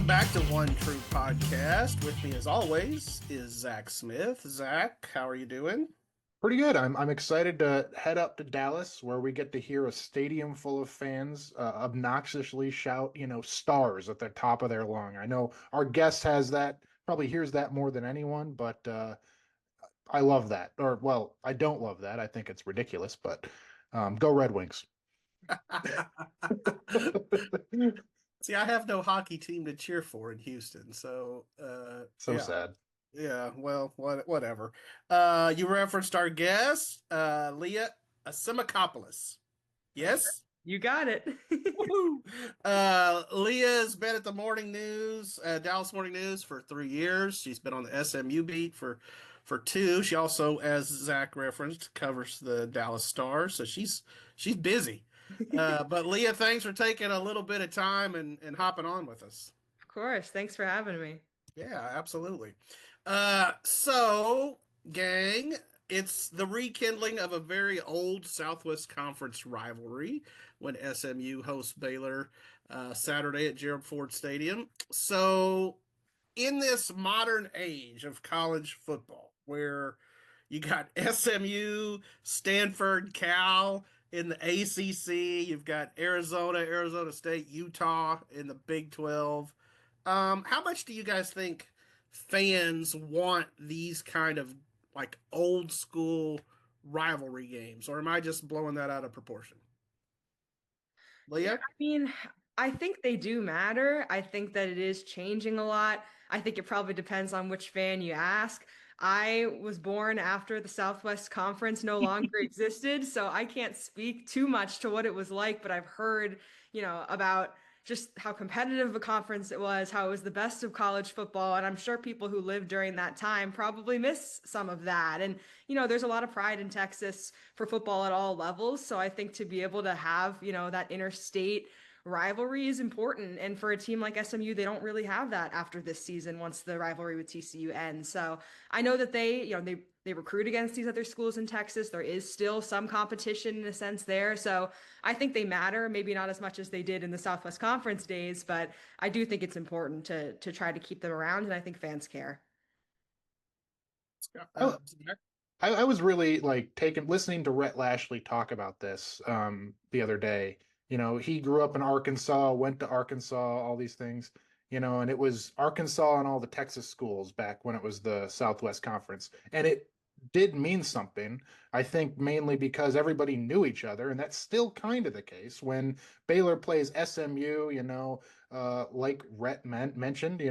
Welcome back to One True Podcast. With me, as always, is Zach Smith. Zach, how are you doing? Pretty good. I'm excited to head up to Dallas where we get to hear a stadium full of fans obnoxiously shout, stars at the top of their lung. I know our guest has that, probably hears that more than anyone, but I love that. Or, well, I don't love that. I think it's ridiculous, but go Red Wings. See, I have no hockey team to cheer for in Houston, so So sad. yeah. Well, whatever. You referenced our guest, Lia Assimakopoulos. Yes. You got it. Woohoo! Leah's been at the Morning News, Dallas Morning News, for 3 years. She's been on the SMU beat for two. She also, as Zach referenced, covers the Dallas Stars, so she's busy. But Leah, thanks for taking a little bit of time and hopping on with us. Of course. Thanks for having me. Yeah, absolutely. Gang, it's the rekindling of a very old Southwest Conference rivalry when SMU hosts Baylor Saturday at Gerald Ford Stadium. So, in this modern age of college football, where you got SMU, Stanford, Cal in the ACC, you've got Arizona, Arizona State, Utah in the Big 12. How much do you guys think fans want these kind of like old school rivalry games, or am I just blowing that out of proportion? Yeah, Leah? I mean, I think they do matter. I think that it is changing a lot. I think it probably depends on which fan you ask. I was born after the Southwest Conference no longer existed, so I can't speak too much to what it was like, but I've heard, about just how competitive a conference it was, how it was the best of college football, and I'm sure people who lived during that time probably miss some of that. And, there's a lot of pride in Texas for football at all levels, so I think to be able to have, that interstate rivalry is important. And for a team like SMU, they don't really have that after this season once the rivalry with TCU ends. So I know that they recruit against these other schools in Texas. There is still some competition in a sense there. So I think they matter, maybe not as much as they did in the Southwest Conference days, but I do think it's important to try to keep them around, and I think fans care. I, I was really like listening to Rhett Lashley talk about this the other day. He grew up in Arkansas, went to Arkansas, all these things, and it was Arkansas and all the Texas schools back when it was the Southwest Conference. And it did mean something, I think mainly because everybody knew each other, and that's still kind of the case when Baylor plays SMU, like Rhett mentioned,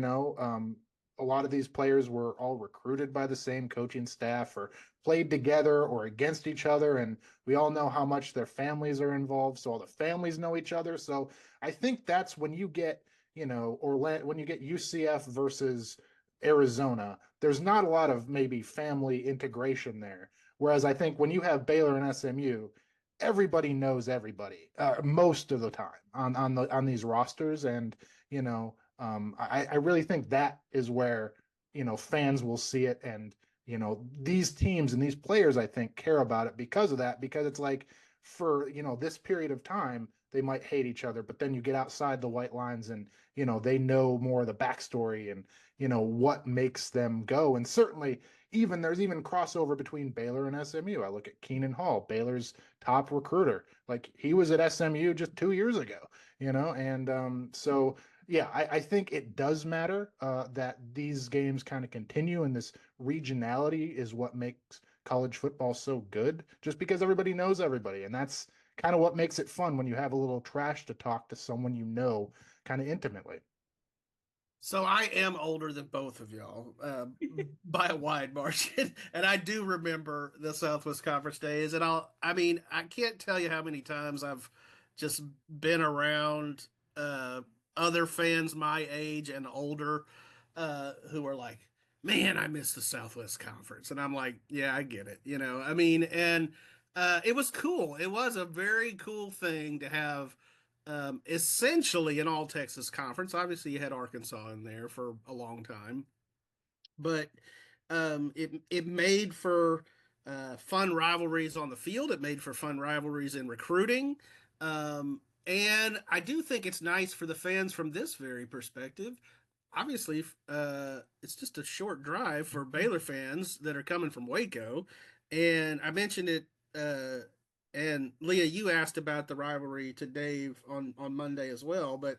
a lot of these players were all recruited by the same coaching staff or played together or against each other. And we all know how much their families are involved. So all the families know each other. So I think that's when you get, or when you get UCF versus Arizona, there's not a lot of maybe family integration there. Whereas I think when you have Baylor and SMU, everybody knows everybody most of the time on these rosters. And, I really think that is where, fans will see it. And, these teams and these players, I think, care about it because of that, because it's like for, this period of time, they might hate each other, but then you get outside the white lines and, they know more of the backstory and, what makes them go. And certainly there's even crossover between Baylor and SMU. I look at Keenan Hall, Baylor's top recruiter. Like he was at SMU just 2 years ago, and so yeah, I think it does matter that these games kind of continue, and this regionality is what makes college football so good, just because everybody knows everybody. And that's kind of what makes it fun when you have a little trash to talk to someone kind of intimately. So I am older than both of y'all by a wide margin, and I do remember the Southwest Conference days. And I mean, I can't tell you how many times I've just been around other fans my age and older who are like, "Man, I miss the Southwest Conference," and I'm like, "Yeah, I get it." I mean, and it was cool. It was a very cool thing to have essentially an all Texas conference. Obviously, you had Arkansas in there for a long time, but it made for fun rivalries on the field. It made for fun rivalries in recruiting. And I do think it's nice for the fans from this very perspective obviously, it's just a short drive for Baylor fans that are coming from Waco. And I mentioned it, and Leah, you asked about the rivalry to Dave on Monday as well. But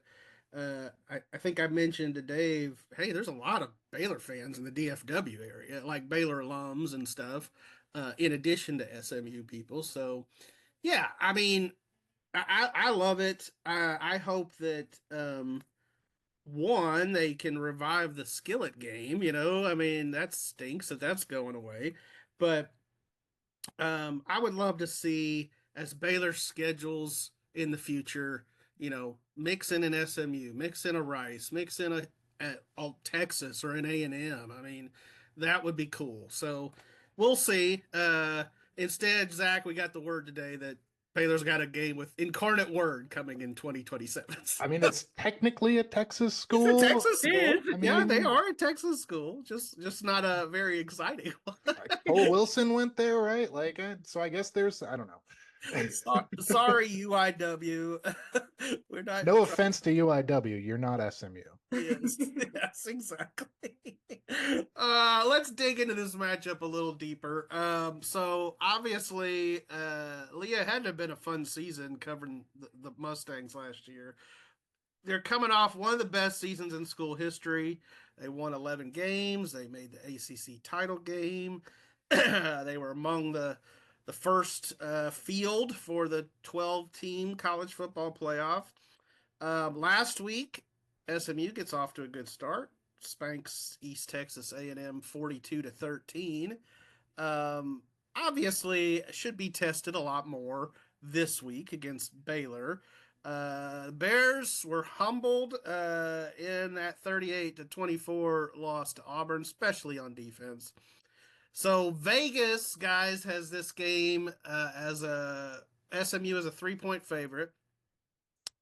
I think I mentioned to Dave, hey, there's a lot of Baylor fans in the DFW area, like Baylor alums and stuff, in addition to SMU people. So, yeah, I mean, I love it. I hope that one, they can revive the skillet game. I mean, that stinks that that's going away. But I would love to see as Baylor schedules in the future, mix in an SMU, mix in a Rice, mix in a Texas or an A&M. I mean, that would be cool. So we'll see. Instead, Zach, we got the word today that Baylor's got a game with Incarnate Word coming in 2027. I mean, it's technically a Texas It's a school. Texas school. I Yeah, mean, they are a Texas school. Just not a very exciting one. Cole Wilson went there, right? Like, so I guess there's, I don't know. Sorry, UIW. We're not. No offense to UIW, you're not SMU. Yes, yes, exactly. Let's dig into this matchup a little deeper. So obviously, Leah had to have been a fun season covering the Mustangs last year. They're coming off one of the best seasons in school history. They won 11 games. They made the ACC title game. They were among the first field for the 12-team college football playoff. Last week, SMU gets off to a good start. Spanks East Texas A&M 42-13. Obviously, should be tested a lot more this week against Baylor. Bears were humbled in that 38-24 loss to Auburn, especially on defense. So Vegas, guys, has this game as a SMU as a 3-point favorite.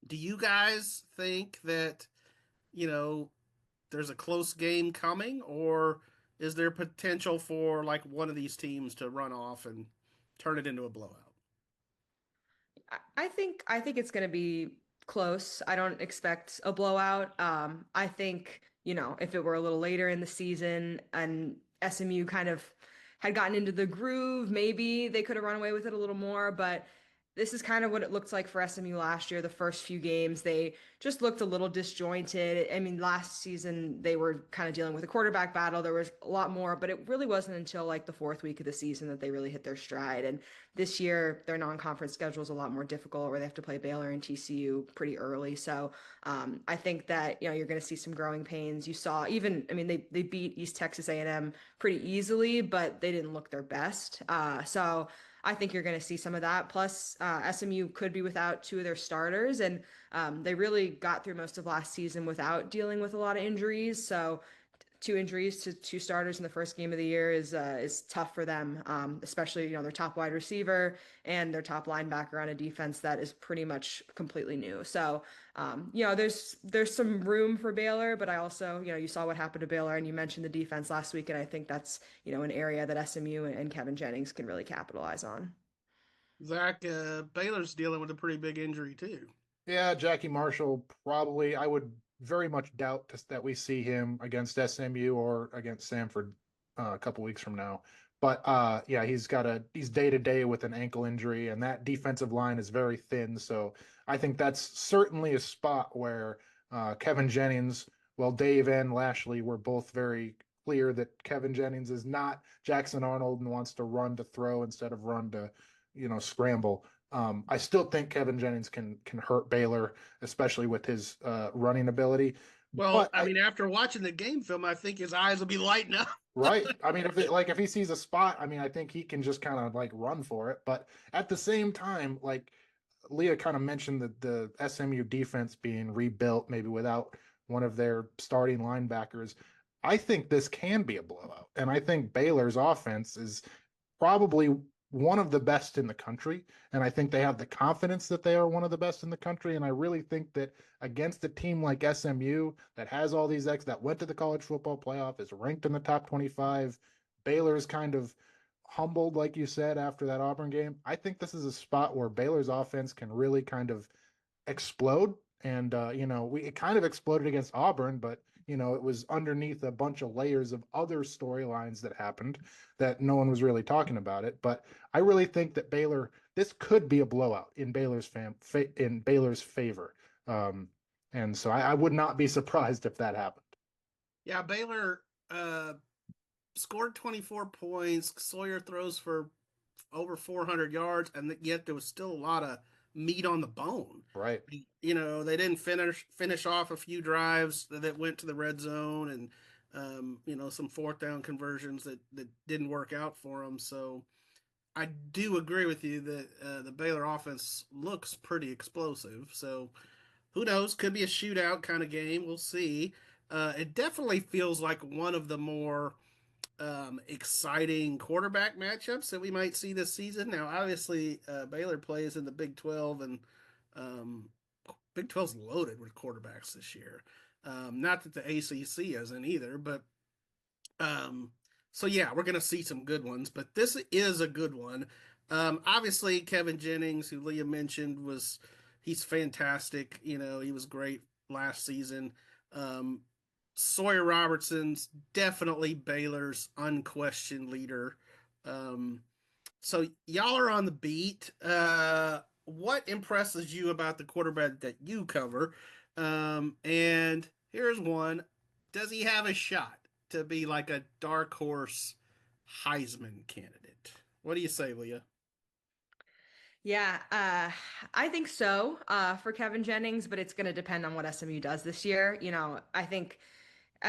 Do you guys think that there's a close game coming, or is there potential for like one of these teams to run off and turn it into a blowout? I think it's going to be close. I don't expect a blowout. I think, if it were a little later in the season and SMU kind of had gotten into the groove, maybe they could have run away with it a little more, but this is kind of what it looked like for SMU last year. The first few games, they just looked a little disjointed. I mean, last season, they were kind of dealing with a quarterback battle. There was a lot more, but it really wasn't until like the fourth week of the season that they really hit their stride. And this year, their non-conference schedule is a lot more difficult, where they have to play Baylor and TCU pretty early. So I think that, you're going to see some growing pains. You saw even, I mean, they beat East Texas A&M pretty easily, but they didn't look their best. So I think you're going to see some of that. Plus, SMU could be without two of their starters, and they really got through most of last season without dealing with a lot of injuries. So, two injuries to two starters in the first game of the year is tough for them, especially their top wide receiver and their top linebacker on a defense that is pretty much completely new. So, there's some room for Baylor, but I also you saw what happened to Baylor, and you mentioned the defense last week, and I think that's an area that SMU and Kevin Jennings can really capitalize on. Zach, Baylor's dealing with a pretty big injury too. Yeah, Jackie Marshall probably. I would very much doubt that we see him against SMU or against Samford a couple weeks from now. But yeah, he's day to day with an ankle injury, and that defensive line is very thin. So I think that's certainly a spot where Kevin Jennings, well, Dave and Lashley were both very clear that Kevin Jennings is not Jackson Arnold and wants to run to throw instead of run to, scramble. I still think Kevin Jennings can hurt Baylor, especially with his running ability. Well, But I mean, after watching the game film, I think his eyes will be lighting up. right. I mean, if he sees a spot, I mean, I think he can just kind of like run for it. But at the same time, like Leah kind of mentioned the SMU defense being rebuilt, maybe without one of their starting linebackers. I think this can be a blowout, and I think Baylor's offense is probably one of the best in the country. And I think they have the confidence that they are one of the best in the country. And I really think that against a team like SMU that has all these that went to the college football playoff, is ranked in the top 25, Baylor's kind of humbled, like you said, after that Auburn game. I think this is a spot where Baylor's offense can really kind of explode. And, it kind of exploded against Auburn, but it was underneath a bunch of layers of other storylines that happened that no one was really talking about it. But I really think that this could be a blowout in Baylor's favor. And so I would not be surprised if that happened. Yeah, Baylor scored 24 points. Sawyer throws for over 400 yards, and yet there was still a lot of meat on the bone. Right. They didn't finish off a few drives that went to the red zone, and some fourth down conversions that didn't work out for them. So I do agree with you that the Baylor offense looks pretty explosive. So who knows? Could be a shootout kind of game. We'll see. It definitely feels like one of the more exciting quarterback matchups that we might see this season. Now, obviously, Baylor plays in the Big 12, and Big 12's loaded with quarterbacks this year. Not that the ACC isn't either, but so yeah, we're going to see some good ones, but this is a good one. Obviously, Kevin Jennings, who Leah mentioned, he's fantastic. He was great last season. Sawyer Robertson's definitely Baylor's unquestioned leader. So y'all are on the beat. What impresses you about the quarterback that you cover? And here's one. Does he have a shot to be like a dark horse Heisman candidate? What do you say, Leah? Yeah, I think so for Kevin Jennings, but it's going to depend on what SMU does this year. I think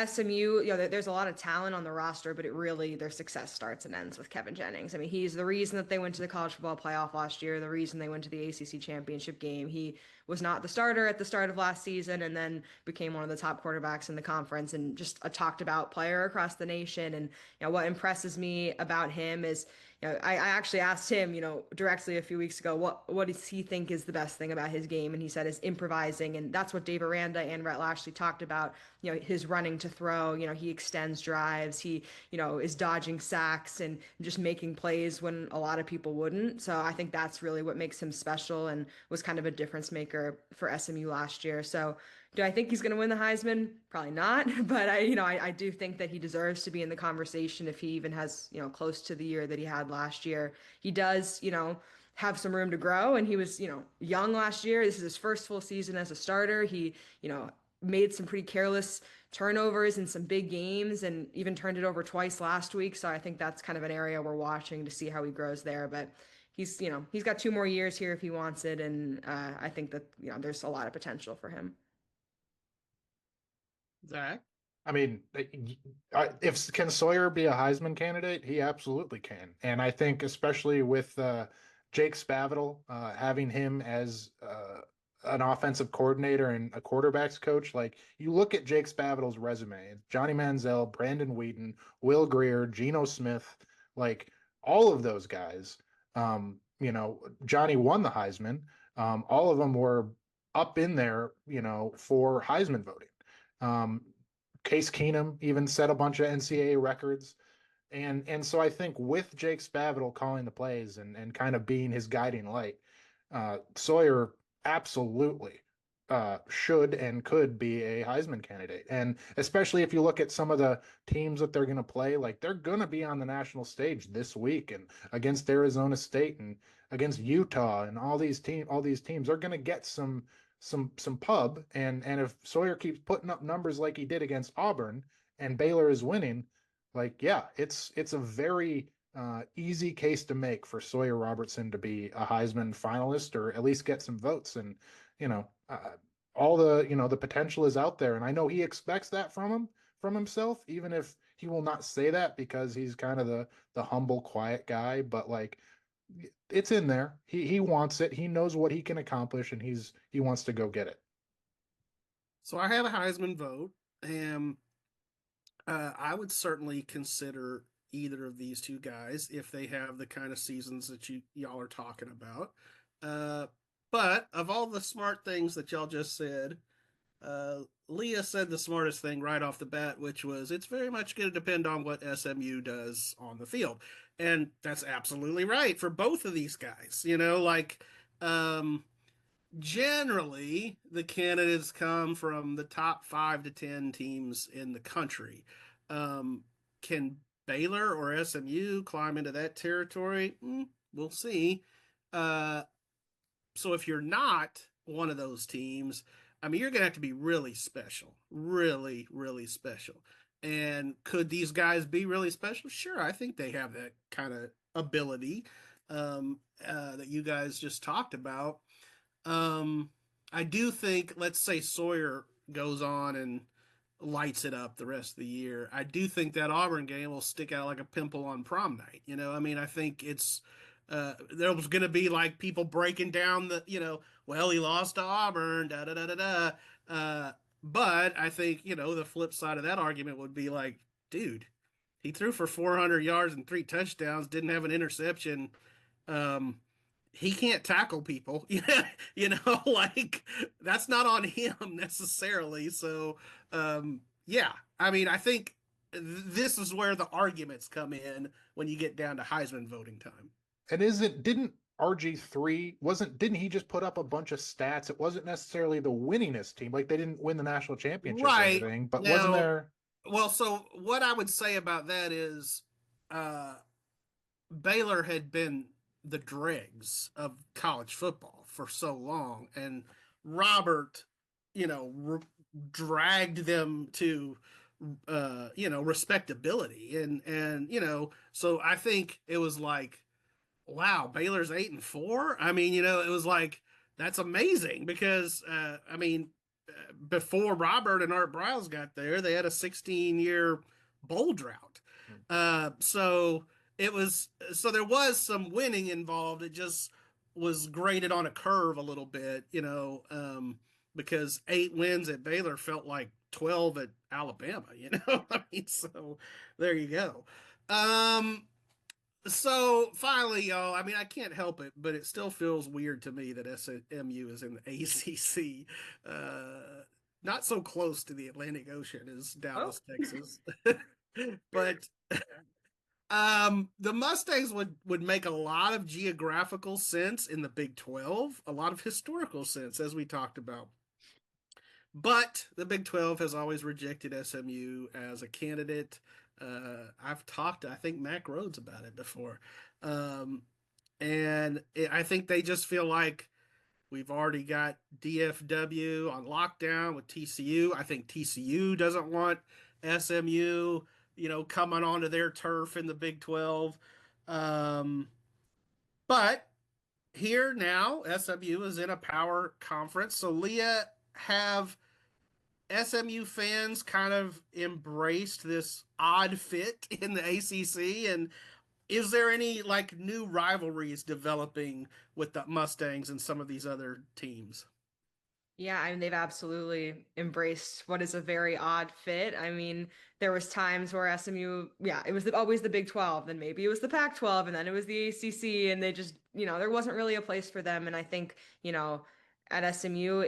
SMU, there's a lot of talent on the roster, but their success starts and ends with Kevin Jennings. I mean, he's the reason that they went to the college football playoff last year, the reason they went to the ACC championship game. He was not the starter at the start of last season and then became one of the top quarterbacks in the conference and just a talked about player across the nation. And, what impresses me about him is, I actually asked him, directly a few weeks ago, what does he think is the best thing about his game? And he said is improvising. And that's what Dave Aranda and Rhett Lashley talked about, his running to throw, he extends drives, he, is dodging sacks and just making plays when a lot of people wouldn't. So I think that's really what makes him special and was kind of a difference maker for SMU last year. So do I think he's going to win the Heisman? Probably not, but I do think that he deserves to be in the conversation if he even has, close to the year that he had last year. He does, have some room to grow, and he was, young last year. This is his first full season as a starter. He, made some pretty careless turnovers in some big games and even turned it over twice last week. So I think that's kind of an area we're watching to see how he grows there. But he's got 2 more years here if he wants it, and I think that there's a lot of potential for him. Zach? I mean, if can Sawyer be a Heisman candidate? He absolutely can. And I think especially with Jake Spavital, having him as an offensive coordinator and a quarterbacks coach, like you look at Jake Spavital's resume, Johnny Manziel, Brandon Wheaton, Will Greer, Geno Smith, like all of those guys, Johnny won the Heisman. All of them were up in there, for Heisman voting. Case Keenum even set a bunch of NCAA records. And so I think with Jake Spavital calling the plays and kind of being his guiding light, Sawyer absolutely should and could be a Heisman candidate. And especially if you look at some of the teams that they're going to play, like they're going to be on the national stage this week and against Arizona State and against Utah and all these teams are going to get some pub. And if Sawyer keeps putting up numbers like he did against Auburn and Baylor is winning, like, yeah, it's a very easy case to make for Sawyer Robertson to be a Heisman finalist or at least get some votes. And, all the potential is out there. And I know he expects that from himself, even if he will not say that because he's kind of the humble, quiet guy. But like, it's in there. He wants it. He knows what he can accomplish, and he wants to go get it. So I have a Heisman vote, and I would certainly consider either of these two guys if they have the kind of seasons that y'all are talking about. But of all the smart things that y'all just said, Leah said the smartest thing right off the bat, which was it's very much going to depend on what SMU does on the field. And that's absolutely right for both of these guys. generally the candidates come from the top 5 to 10 teams in the country. Can Baylor or SMU climb into that territory? We'll see. Uh, so if you're not one of those teams, I mean, you're going to have to be really special, really, really special. And could these guys be really special? Sure, I think they have that kind of ability that you guys just talked about. Um, I do think, let's say Sawyer goes on and lights it up the rest of the year. I do think that Auburn game will stick out like a pimple on prom night. I mean, I think it's there was going to be like people breaking down well, he lost to Auburn, da da da da da. But I think the flip side of that argument would be like, dude, he threw for 400 yards and 3 touchdowns, didn't have an interception. Um, he can't tackle people. Like that's not on him necessarily. So, yeah, I mean, I think this is where the arguments come in when you get down to Heisman voting time. And didn't RG3 didn't he just put up a bunch of stats? It wasn't necessarily the winningest team. Like they didn't win the national championship or Right. anything, but wasn't Now, there? well, so what I would say about that is uh Baylor had been the dregs of college football for so long, and Robert, dragged them to, respectability, and so I think it was like, wow, Baylor's 8-4. I mean, it was like that's amazing because I mean, before Robert and Art Briles got there, they had a 16-year bowl drought. So there was some winning involved. It just was graded on a curve a little bit, because 8 wins at Baylor felt like 12 at Alabama. I mean, so there you go. So finally, y'all, I mean, I can't help it, but it still feels weird to me that SMU is in the ACC. Not so close to the Atlantic Ocean as Dallas, Texas. But the Mustangs would make a lot of geographical sense in the Big 12, a lot of historical sense, as we talked about. But the Big 12 has always rejected SMU as a candidate. I've talked to, I think, Mac Rhodes about it before. I think they just feel like we've already got DFW on lockdown with TCU. I think TCU doesn't want SMU, coming onto their turf in the Big 12. But here now, SMU is in a power conference. So, Leah, have SMU fans kind of embraced this odd fit in the ACC? And is there any like new rivalries developing with the Mustangs and some of these other teams? Yeah, I mean, they've absolutely embraced what is a very odd fit. I mean, there was times where SMU, yeah, it was always the Big 12, then maybe it was the Pac-12, and then it was the ACC, and they just, there wasn't really a place for them. And I think, at SMU,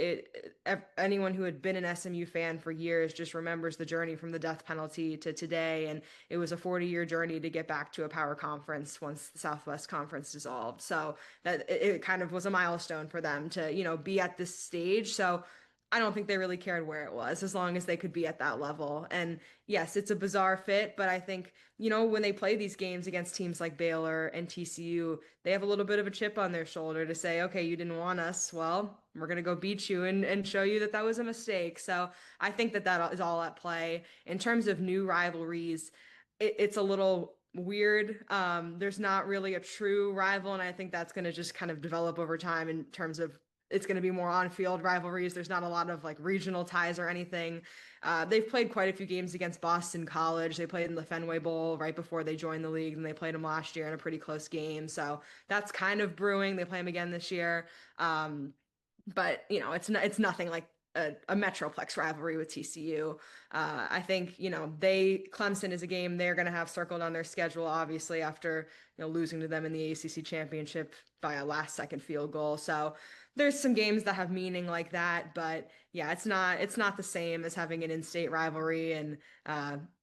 anyone who had been an SMU fan for years just remembers the journey from the death penalty to today, and it was a 40-year journey to get back to a power conference once the Southwest Conference dissolved. So that it kind of was a milestone for them to, be at this stage. So I don't think they really cared where it was as long as they could be at that level. And yes, it's a bizarre fit, but I think, when they play these games against teams like Baylor and TCU, they have a little bit of a chip on their shoulder to say, okay, you didn't want us. Well, we're going to go beat you and show you that was a mistake. So I think that is all at play. In terms of new rivalries, it's a little weird. There's not really a true rival, and I think that's going to just kind of develop over time in terms of it's going to be more on-field rivalries. There's not a lot of like regional ties or anything. They've played quite a few games against Boston College. They played in the Fenway Bowl right before they joined the league, and they played them last year in a pretty close game. So that's kind of brewing. They play them again this year. But it's nothing like a Metroplex rivalry with TCU. I think Clemson is a game they're going to have circled on their schedule, obviously after losing to them in the ACC championship by a last-second field goal. So there's some games that have meaning like that, but yeah, it's not the same as having an in-state rivalry, and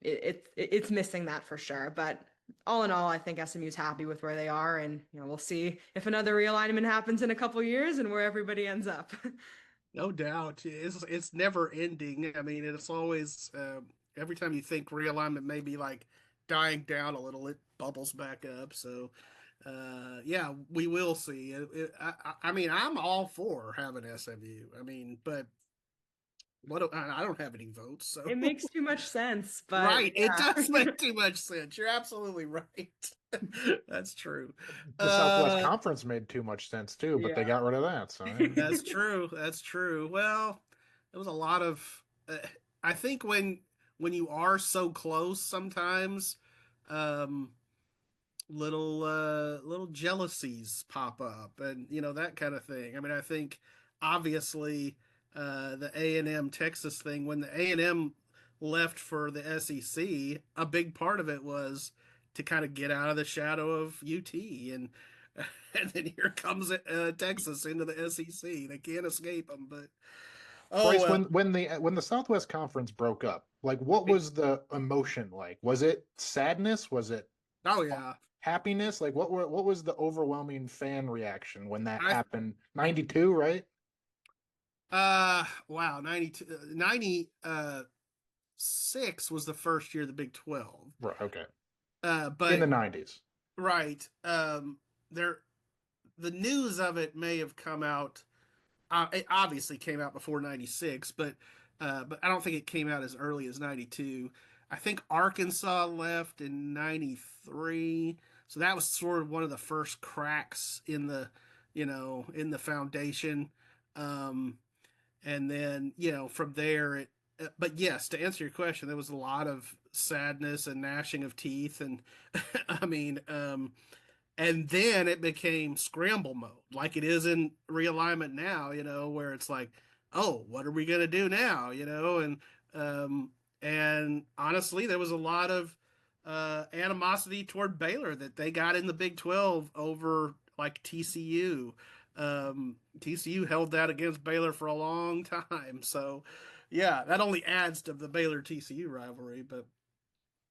it's missing that for sure. But all in all, I think SMU's happy with where they are, and we'll see if another realignment happens in a couple years and where everybody ends up. No doubt. It's never ending. I mean, it's always every time you think realignment may be like dying down a little, it bubbles back up. So, yeah, we will see. I mean, I'm all for having SMU. I mean, but I don't have any votes, so It makes too much sense, but right, it yeah. does make too much sense. You're absolutely right. That's true. The Southwest Conference made too much sense too, but they got rid of that. So That's true. That's true. Well, there was a lot of. I think when you are so close, sometimes um, little jealousies pop up, and that kind of thing. I mean, I think obviously the A&M Texas thing, when the A&M left for the SEC, a big part of it was to kind of get out of the shadow of UT, and then here comes Texas into the SEC. They can't escape them. But Bryce, when the Southwest Conference broke up, like what was the emotion like? Was it sadness? Was it oh yeah, happiness? Like what was the overwhelming fan reaction when that I happened? 92, right? wow, 92, 96 was the first year of the Big 12. Right, okay. But In the 90s. right, there the news of it may have come out. It obviously came out before 96, but I don't think it came out as early as 92. I think Arkansas left in 93. So that was sort of one of the first cracks in the foundation. Um, and then, from there but yes, to answer your question, there was a lot of sadness and gnashing of teeth. And I mean, and then it became scramble mode, like it is in realignment now, where it's like, oh, what are we gonna do now? And honestly, there was a lot of animosity toward Baylor that they got in the Big 12 over like TCU. TCU held that against Baylor for a long time. So yeah, that only adds to the Baylor TCU rivalry. But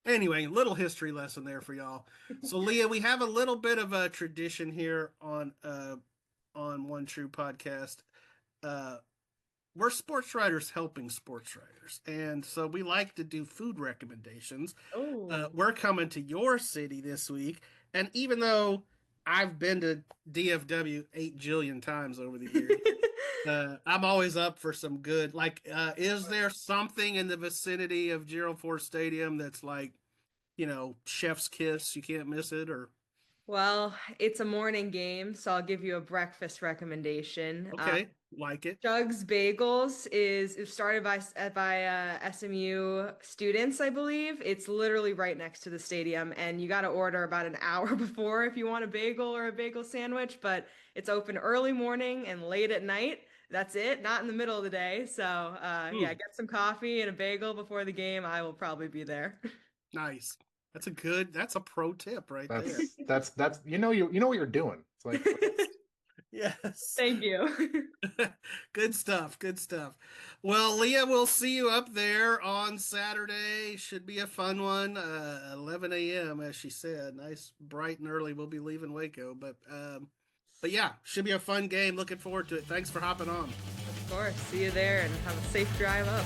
anyway, little history lesson there for y'all. So Leah, we have a little bit of a tradition here on One True Podcast. We're sports writers helping sports writers, and so we like to do food recommendations. Oh. We're coming to your city this week, and even though I've been to DFW 8 jillion times over the years, I'm always up for some good. Like, is there something in the vicinity of Gerald Ford Stadium that's like, chef's kiss? You can't miss it, or Well, it's a morning game, so I'll give you a breakfast recommendation. okay, like it. Jug's Bagels is started by SMU students, I believe. It's literally right next to the stadium, and you got to order about an hour before if you want a bagel or a bagel sandwich. But it's open early morning and late at night. That's it, not in the middle of the day. So yeah, get some coffee and a bagel before the game. I will probably be there. Nice. That's a pro tip right there. That's you know what you're doing. It's like Yes. Thank you. Good stuff. Good stuff. Well, Leah, we'll see you up there on Saturday. Should be a fun one. 11 a.m. as she said. Nice, bright and early. We'll be leaving Waco, but yeah, should be a fun game. Looking forward to it. Thanks for hopping on. Of course. See you there and have a safe drive up.